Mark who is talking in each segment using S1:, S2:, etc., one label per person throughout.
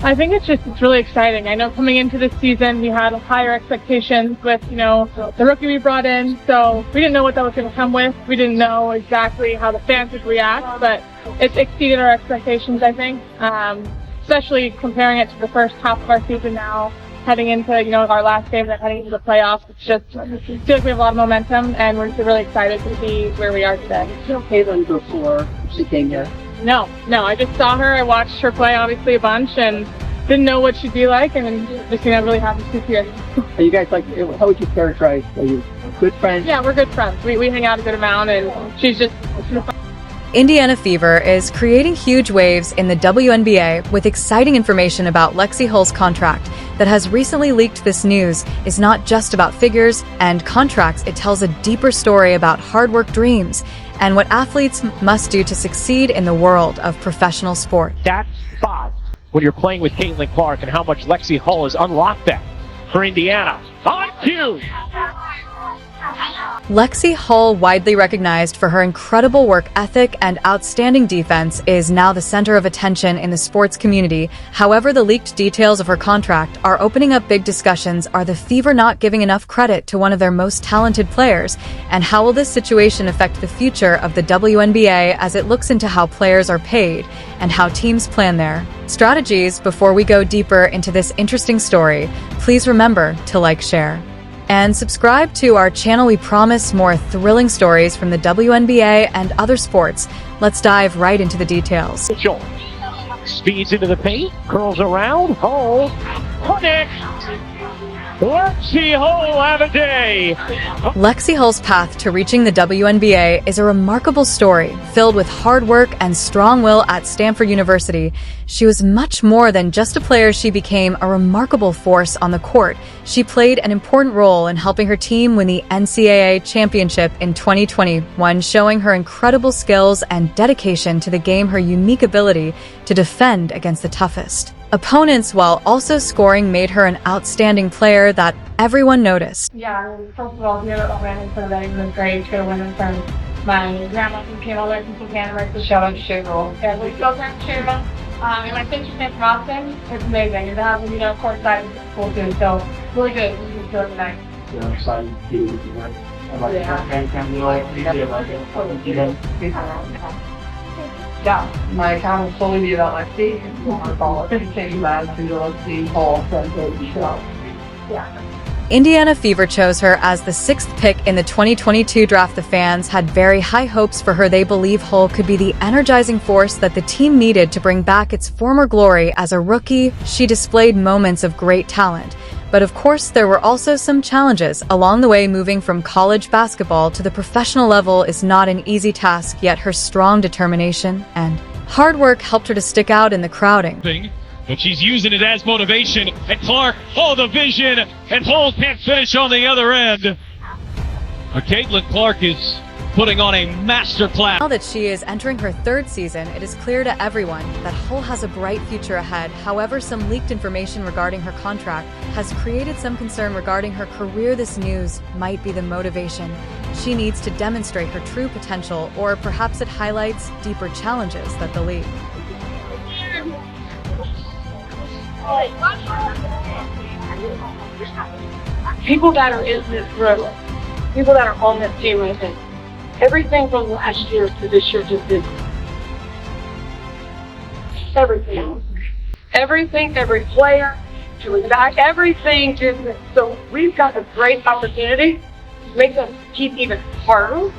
S1: I think it's really exciting. I know coming into this season, we had higher expectations with, the rookie we brought in. So we didn't know what that was going to come with. We didn't know exactly how the fans would react, but it's exceeded our expectations, I think. Especially comparing it to the first half of our season now, heading into, our last game and heading into the playoffs. It's just, I feel like we have a lot of momentum and we're really excited to be where we are today.
S2: Did you know Caitlin before she came here?
S1: No, I just saw her. I watched her play obviously a bunch and didn't know what she'd be like, and then just really happy she's here.
S2: Are you guys how would you characterize? Are you good friends?
S1: Yeah, we're good friends. We hang out a good amount, and she's
S3: Indiana Fever is creating huge waves in the WNBA with exciting information about Lexie Hull's contract that has recently leaked. This news is not just about figures and contracts. It tells a deeper story about hard work, dreams, and what athletes must do to succeed in the world of professional sport.
S4: That spot when you're playing with Caitlin Clark and how much Lexie Hull has unlocked that for Indiana. On cue!
S3: Lexie Hull, widely recognized for her incredible work ethic and outstanding defense, is now the center of attention in the sports community. However, the leaked details of her contract are opening up big discussions. Are the Fever not giving enough credit to one of their most talented players? And how will this situation affect the future of the WNBA as it looks into how players are paid and how teams plan their strategies? Before we go deeper into this interesting story, please remember to like, share, and subscribe to our channel. We promise more thrilling stories from the WNBA and other sports. Let's dive right into the details.
S4: Speeds into the paint, curls around, Hull, connect. Lexie Hull have a day.
S3: Lexie Hull's path to reaching the WNBA is a remarkable story, filled with hard work and strong will. At Stanford University, she was much more than just a player. She became a remarkable force on the court. She played an important role in helping her team win the NCAA championship in 2021, showing her incredible skills and dedication to the game, her unique ability to defend against the toughest opponents while also scoring made her an outstanding player that everyone noticed.
S1: Yeah, first of all, here at Atlanta for the wedding was great. Good winning from my grandma who came all the way from Spokane, right? So shout out to Cheryl. Yeah, we still have Cheryl. And my sister came from Austin. It's amazing. And to have them, courtside is cool too. So really good. Really good tonight.
S2: Yeah, I'm excited to see you win. Yeah, my account will fully be about Lexie.
S3: Indiana Fever chose her as the 6th pick in the 2022 draft. The fans had very high hopes for her. They believe Hull could be the energizing force that the team needed to bring back its former glory. As a rookie, she displayed moments of great talent. But of course, there were also some challenges along the way. Moving from college basketball to the professional level is not an easy task, yet her strong determination and hard work helped her to stick out in the crowding.
S4: But she's using it as motivation, and Clark, the vision, and Hull can't finish on the other end. But Caitlin Clark is putting on a master class.
S3: Now that she is entering her 3rd season, it is clear to everyone that Hull has a bright future ahead. However, some leaked information regarding her contract has created some concern regarding her career. This news might be the motivation she needs to demonstrate her true potential, or perhaps it highlights deeper challenges that the league.
S1: People that are in this room, people that are on this team with it, everything from last year to this year just did. Everything. Everything, every player, to exact everything just. So we've got a great opportunity to make us keep even harder.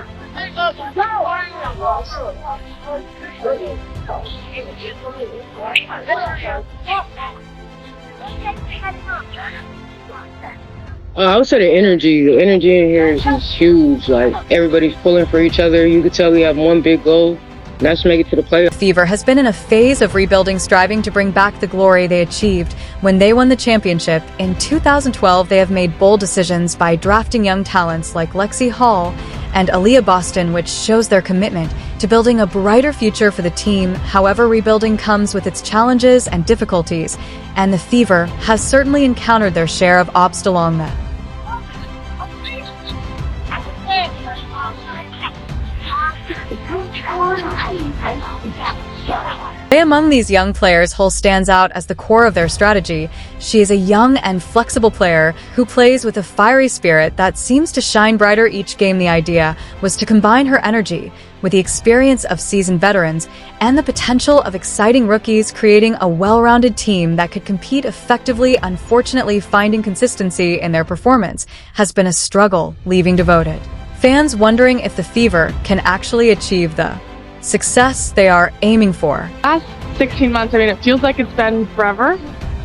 S5: I would say the energy in here is just huge. Like, everybody's pulling for each other. You could tell we have one big goal, and that's to make it to the playoffs.
S3: Fever has been in a phase of rebuilding, striving to bring back the glory they achieved when they won the championship in 2012. They have made bold decisions by drafting young talents like Lexie Hull and Aaliyah Boston, which shows their commitment to building a brighter future for the team. However, rebuilding comes with its challenges and difficulties, and the Fever has certainly encountered their share of obstacles along that. Among these young players, Hull stands out as the core of their strategy. She is a young and flexible player who plays with a fiery spirit that seems to shine brighter each game. The idea was to combine her energy with the experience of seasoned veterans and the potential of exciting rookies, creating a well-rounded team that could compete effectively. Unfortunately, finding consistency in their performance has been a struggle, leaving devoted fans wondering if the Fever can actually achieve the success they are aiming for.
S1: Last 16 months, I mean, it feels like it's been forever,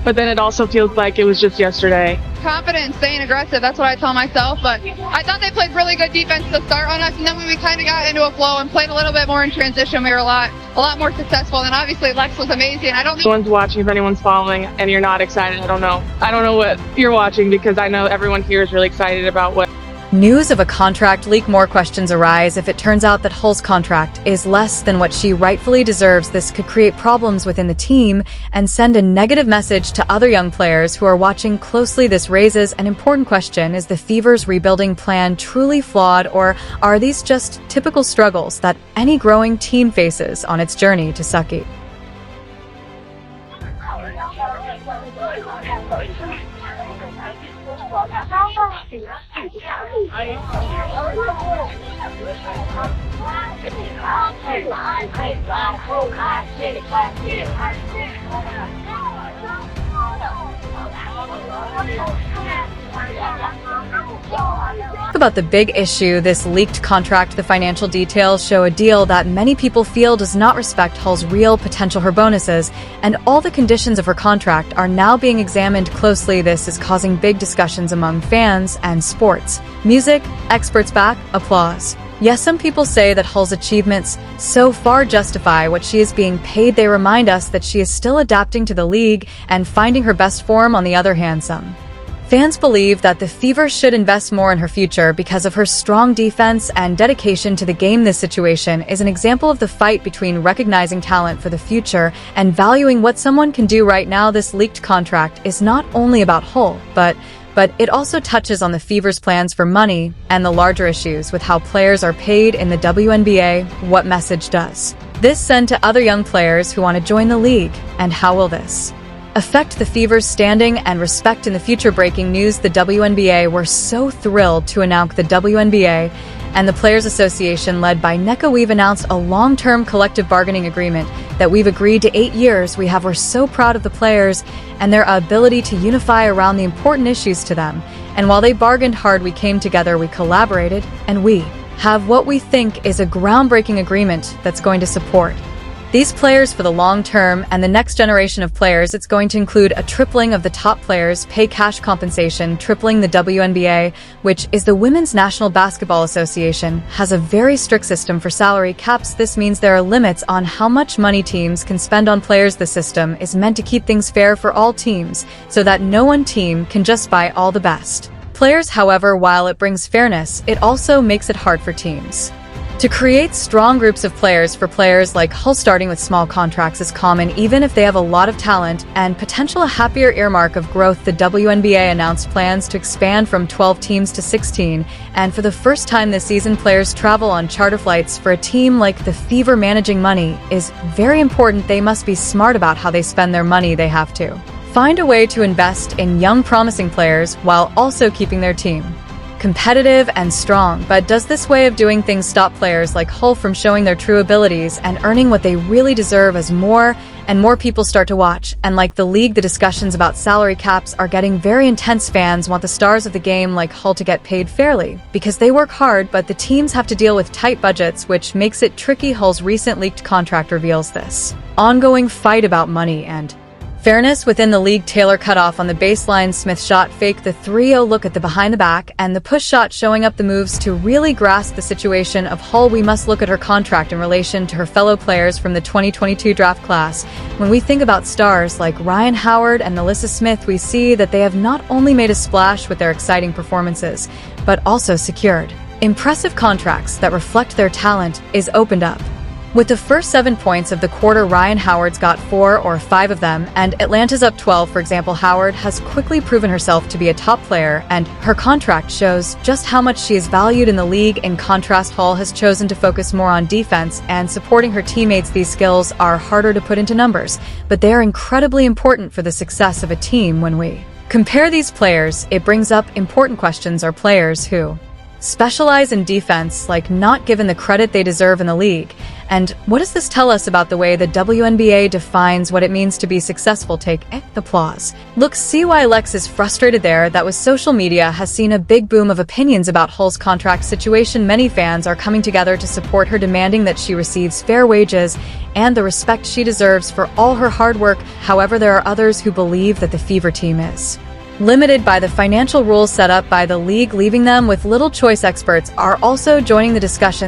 S1: but then it also feels like it was just yesterday.
S6: Confident, staying aggressive, that's what I tell myself, but I thought they played really good defense to start on us, and then when we kind of got into a flow and played a little bit more in transition, we were a lot more successful, and obviously Lex was amazing. I don't think
S1: Anyone's watching, if anyone's following, and you're not excited, I don't know what you're watching, because I know everyone here is really excited about what
S3: News of a contract leak. More questions arise if it turns out that Hull's contract is less than what she rightfully deserves. This could create problems within the team and send a negative message to other young players who are watching closely. This raises an important question. Is the Fever's rebuilding plan truly flawed, or are these just typical struggles that any growing team faces on its journey to succeed? About the big issue, this leaked contract. The financial details show a deal that many people feel does not respect Hull's real potential. Her bonuses and all the conditions of her contract are now being examined closely. This is causing big discussions among fans and sports music experts. Back applause. Yes, some people say that Hull's achievements so far justify what she is being paid. They remind us that she is still adapting to the league and finding her best form. On the other hand, some fans believe that the Fever should invest more in her future because of her strong defense and dedication to the game. This situation is an example of the fight between recognizing talent for the future and valuing what someone can do right now. This leaked contract is not only about Hull, but it also touches on the Fever's plans for money and the larger issues with how players are paid in the WNBA. What message does this send to other young players who want to join the league, and how will this affect the Fever's standing and respect in the future? Breaking news: the WNBA were so thrilled to announce the WNBA and the Players Association, led by NECA, we've announced a long-term collective bargaining agreement that we've agreed to 8 years. We're so proud of the players and their ability to unify around the important issues to them. And while they bargained hard, we came together, we collaborated, and we have what we think is a groundbreaking agreement that's going to support these players for the long term and the next generation of players. It's going to include a tripling of the top players' pay, cash compensation. Tripling the WNBA, which is the Women's National Basketball Association, has a very strict system for salary caps. This means there are limits on how much money teams can spend on players. The system is meant to keep things fair for all teams so that no one team can just buy all the best players. However, while it brings fairness, it also makes it hard for teams to create strong groups of players. For players like Hull, starting with small contracts is common, even if they have a lot of talent and potential. A happier earmark of growth. The WNBA announced plans to expand from 12 teams to 16, and for the first time this season, players travel on charter flights. For a team like the Fever, managing money is very important. They must be smart about how they spend their money. They have to find a way to invest in young, promising players while also keeping their team competitive and strong. But does this way of doing things stop players like Hull from showing their true abilities and earning what they really deserve? As more and more people start to watch and like the league, the discussions about salary caps are getting very intense. Fans want the stars of the game like Hull to get paid fairly because they work hard, but the teams have to deal with tight budgets, which makes it tricky. Hull's recent leaked contract reveals this ongoing fight about money and fairness within the league. Taylor cut off on the baseline. Smith shot fake. The 3-0 look at the behind the back and the push shot, showing up the moves to really grasp the situation of Hull. We must look at her contract in relation to her fellow players from the 2022 draft class. When we think about stars like Ryan Howard and Alyssa Smith, we see that they have not only made a splash with their exciting performances, but also secured impressive contracts that reflect their talent. Is opened up With the first 7 points of the quarter, Ryan Howard's got 4 or 5 of them, and Atlanta's up 12. For example, Howard has quickly proven herself to be a top player, and her contract shows just how much she is valued in the league. In contrast, Hall has chosen to focus more on defense and supporting her teammates. These skills are harder to put into numbers, but they are incredibly important for the success of a team. When we compare these players, it brings up important questions. Are players who specialize in defense not given the credit they deserve in the league? And what does this tell us about the way the WNBA defines what it means to be successful? Take applause. Look, see why Lex is frustrated there. That was social media has seen a big boom of opinions about Hull's contract situation. Many fans are coming together to support her, demanding that she receives fair wages and the respect she deserves for all her hard work. However, there are others who believe that the Fever team is limited by the financial rules set up by the league, leaving them with little choice. Experts are also joining the discussion.